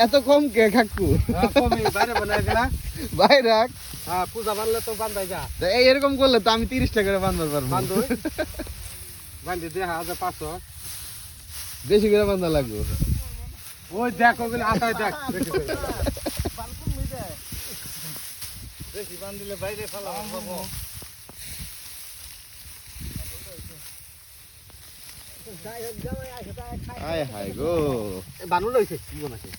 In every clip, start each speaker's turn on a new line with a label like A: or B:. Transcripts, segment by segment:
A: এত কম কে কাকু? বাইরে রাখ।
B: পূজা বানলে তো বান্ধাই যা।
A: এরকম করলে তো আমি 30 টাকা করে বাঁধবার পারবো।
B: বান্ধি দিয়ে 1500
A: বেশি করে বাঁধা লাগবে।
B: ওই দেখো আটায় দেখ বেশি বান্ধিলে বাইরে ফেলা
A: আয় হায় গো,
B: বানু রয়েছে জীবন আছে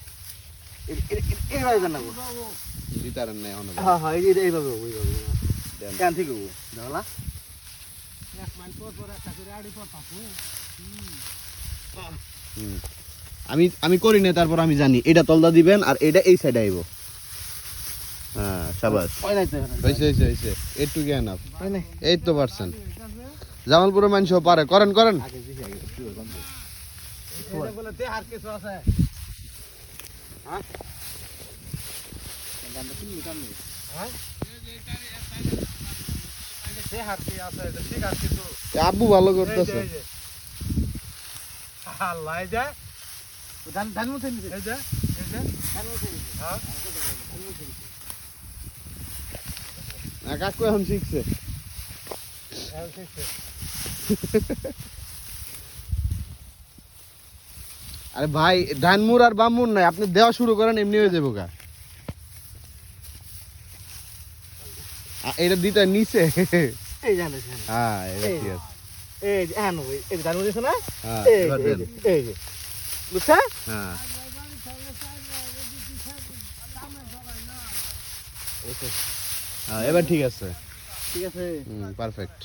B: এইভাবে জানাবো
A: দিতারেন নাই এখন।
B: হ্যাঁ হ্যাঁ এইভাবে ওইভাবে কেন ঠিক হবো দেখলা
A: আমি করি না, তারপর আমি জানি এটা তলদা দিবেন আর এটা এই সাইডে আইব। হ্যাঁ শাবাশ, হইছে একটু জ্ঞান আপ, এই তো পারছেন। জামালপুরের মানুষ পারে, করেন করেন। আব্বু ভালো করতেছে। কাকু এখন শিখছে। আরে ভাই ধানমুর আর বামুর নাই, আপনি দেওয়া শুরু করেন এমনি হয়ে যাবো গা। এটা দিতে নিচে।
B: এই জানো
A: হ্যাঁ এটা ঠিক আছে।
B: এই হ্যাঁ এই জানো দিছ না
A: হ্যাঁ
B: এই যে বুঝছা
A: হ্যাঁ এবার ঠিক আছে,
B: ঠিক আছে
A: পারফেক্ট।